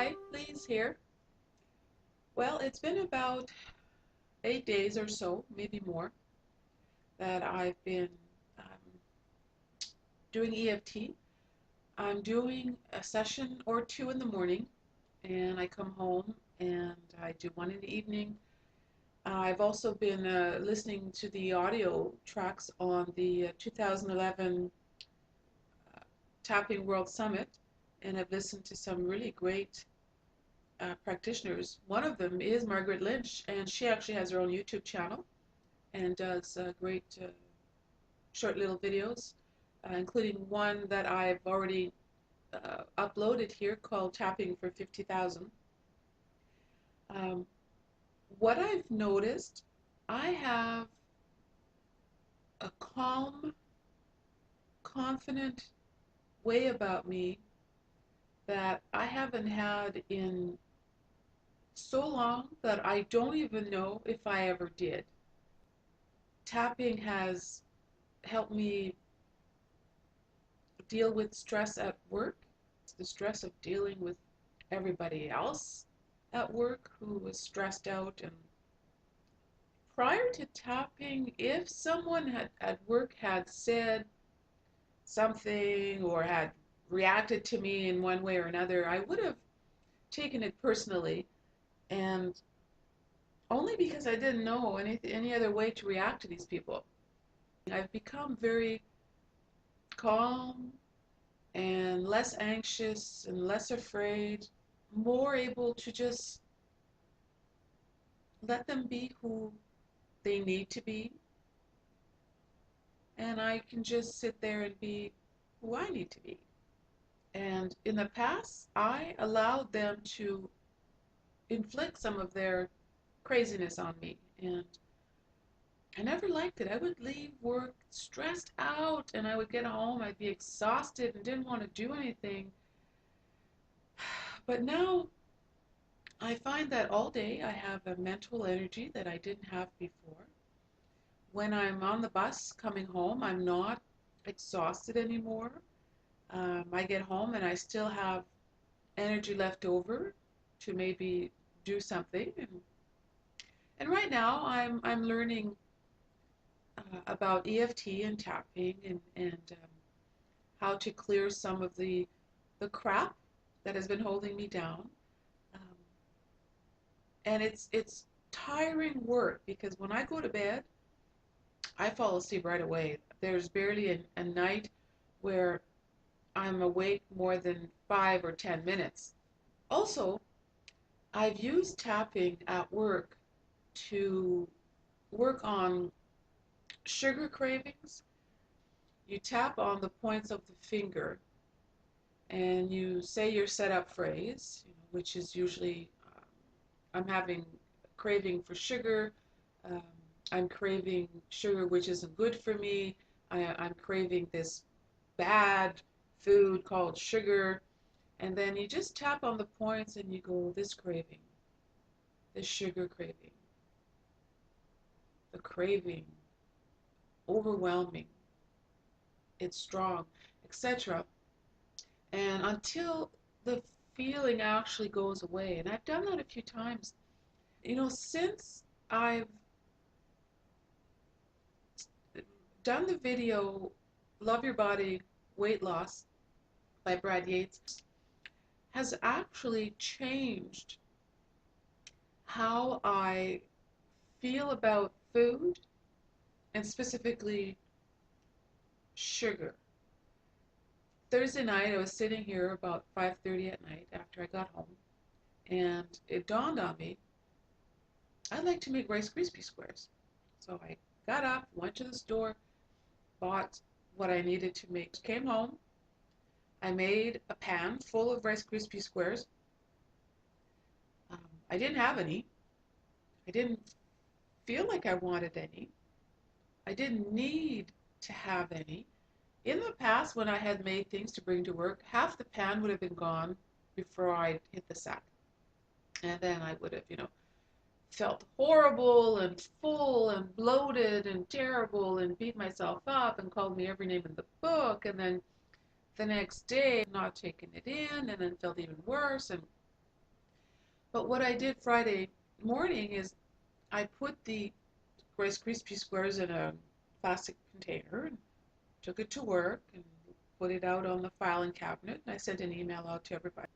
Hi, Lee's here. Well, it's been about 8 days or so, maybe more, that I've been um, doing EFT. I'm doing a session or two in the morning, and I come home and I do one in the evening. I've also been listening to the audio tracks on the 2011 Tapping World Summit, and I've listened to some really great practitioners. One of them is Margaret Lynch, and she actually has her own YouTube channel and does great short little videos, including one that I've already uploaded here called Tapping for 50,000. Um, what I've noticed, I have a calm, confident way about me that I haven't had in so long that I don't even know if I ever did. Tapping has helped me deal with stress at work, the stress of dealing with everybody else at work who was stressed out. And prior to tapping, if someone at work had said something or had reacted to me in one way or another, I would have taken it personally, and only because I didn't know any other way to react to these people. I've become very calm and less anxious and less afraid, more able to just let them be who they need to be, and I can just sit there and be who I need to be. And in the past, I allowed them to inflict some of their craziness on me, and I never liked it. I would leave work stressed out, and I would get home, I'd be exhausted and didn't want to do anything. But now I find that all day I have a mental energy that I didn't have before. When I'm on the bus coming home, I'm not exhausted anymore. I get home and I still have energy left over to maybe do something. And right now I'm learning about EFT and tapping and how to clear some of the crap that has been holding me down. Um, and it's tiring work because when I go to bed, I fall asleep right away. There's barely a night where I'm awake more than 5 or 10 minutes. Also, I've used tapping at work to work on sugar cravings. You tap on the points of the finger and you say your setup phrase, which is usually I'm having a craving for sugar. Um, I'm craving sugar which isn't good for me. I'm craving this bad food called sugar. And then you just tap on the points and you go, this craving, this sugar craving, the craving, overwhelming, it's strong, etc. And until the feeling actually goes away. And I've done that a few times. Since I've done the video Love Your Body, Weight Loss by Brad Yates, has actually changed how I feel about food and specifically sugar. Thursday night, I was sitting here about 5:30 at night after I got home, and it dawned on me, I'd like to make Rice Krispie squares. So I got up, went to the store, bought what I needed to make. Came home, I made a pan full of Rice Krispie squares. I didn't have any. I didn't feel like I wanted any. I didn't need to have any. In the past, when I had made things to bring to work, half the pan would have been gone before I hit the sack. And then I would have, felt horrible and full and bloated and terrible and beat myself up and called me every name in the book. And then the next day, not taking it in and then felt even worse. And But what I did Friday morning is I put the Rice Krispie squares in a plastic container and took it to work and put it out on the filing cabinet. And I sent an email out to everybody.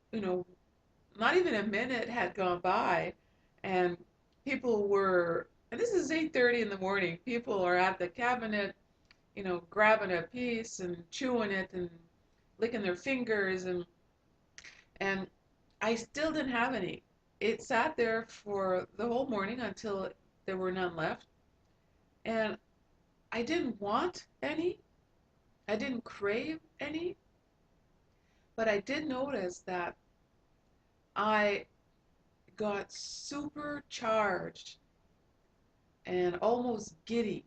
Not even a minute had gone by, and people were, and this is 8:30 in the morning. People are at the cabinet, grabbing a piece and chewing it and licking their fingers, and I still didn't have any. It sat there for the whole morning until there were none left, and I didn't want any. I didn't crave any, but I did notice that I got supercharged and almost giddy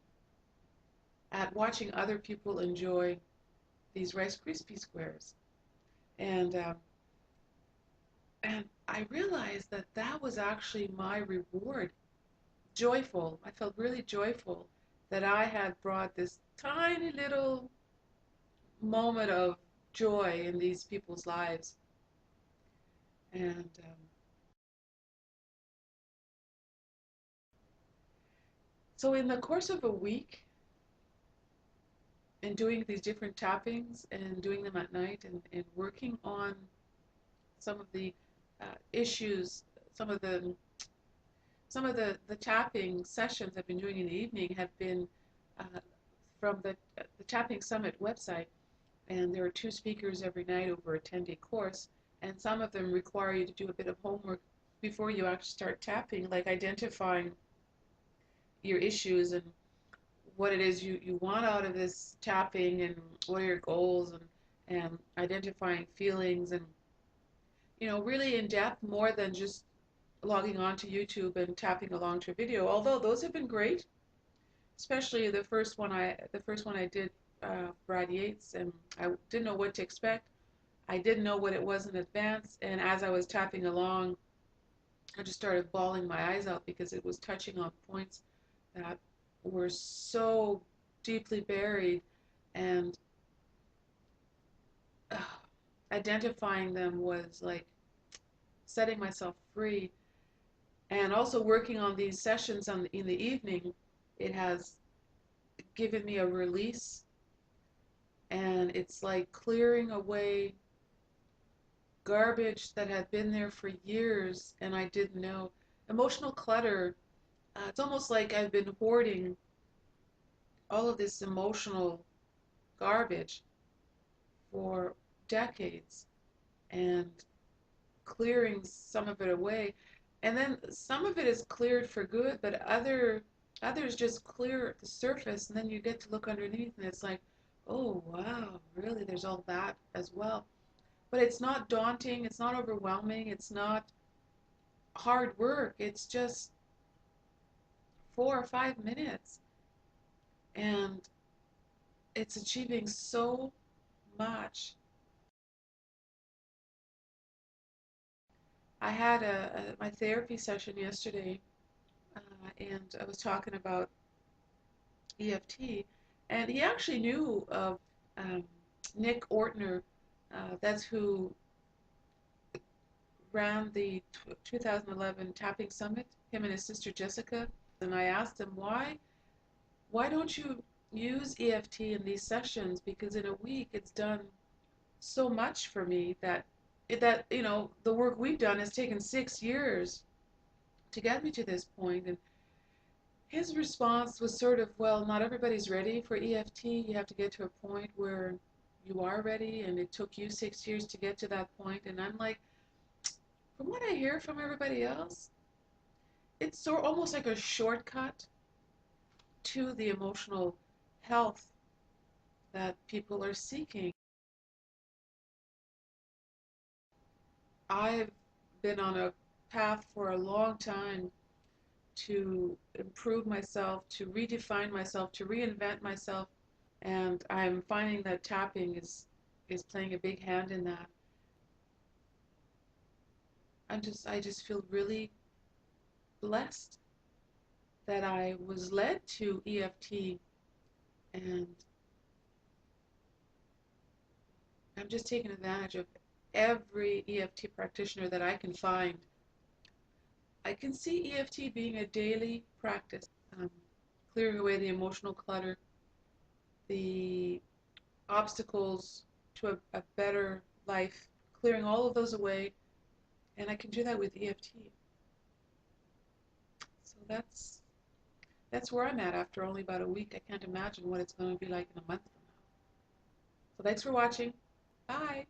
at watching other people enjoy these Rice Krispie squares. And and I realized that that was actually my reward. Joyful. I felt really joyful that I had brought this tiny little moment of joy in these people's lives. And so, in the course of a week, and doing these different tappings and doing them at night and working on some of the issues, some of the tapping sessions I've been doing in the evening have been from the Tapping Summit website, and there are two speakers every night over a 10-day course, and some of them require you to do a bit of homework before you actually start tapping, like identifying your issues and what it is you want out of this tapping and what are your goals and identifying feelings and really in depth more than just logging on to YouTube and tapping along to a video, although those have been great, especially the first one I did, Brad Yates, and I didn't know what to expect. I didn't know what it was in advance, and as I was tapping along, I just started bawling my eyes out because it was touching on points that were so deeply buried, and uh, identifying them was like setting myself free. And also working on these sessions in the evening, it has given me a release, and it's like clearing away garbage that had been there for years and I didn't know. Emotional clutter, it's almost like I've been hoarding all of this emotional garbage for decades and clearing some of it away. And then some of it is cleared for good, but others just clear the surface, and then you get to look underneath and it's like, oh wow, really there's all that as well. But it's not daunting, it's not overwhelming, it's not hard work. It's just 4 or 5 minutes, and it's achieving so much. I had my therapy session yesterday, and I was talking about EFT, and he actually knew of um, Nick Ortner. That's who ran the 2011 Tapping Summit. Him and his sister Jessica. And I asked him why don't you use EFT in these sessions? Because in a week it's done so much for me that the work we've done has taken 6 years to get me to this point. And his response was sort of, well, not everybody's ready for EFT. You have to get to a point where you are ready, and it took you 6 years to get to that point. And I'm like, from what I hear from everybody else, it's almost like a shortcut to the emotional health that people are seeking. I've been on a path for a long time to improve myself, to redefine myself, to reinvent myself, and I'm finding that tapping is playing a big hand in that. I just feel really blessed that I was led to EFT, and I'm just taking advantage of every EFT practitioner that I can find I can see EFT being a daily practice, um, clearing away the emotional clutter, the obstacles to a better life, clearing all of those away, and I can do that with EFT. So that's where I'm at after only about a week. I can't imagine what it's going to be like in a month from now. So thanks for watching. Bye.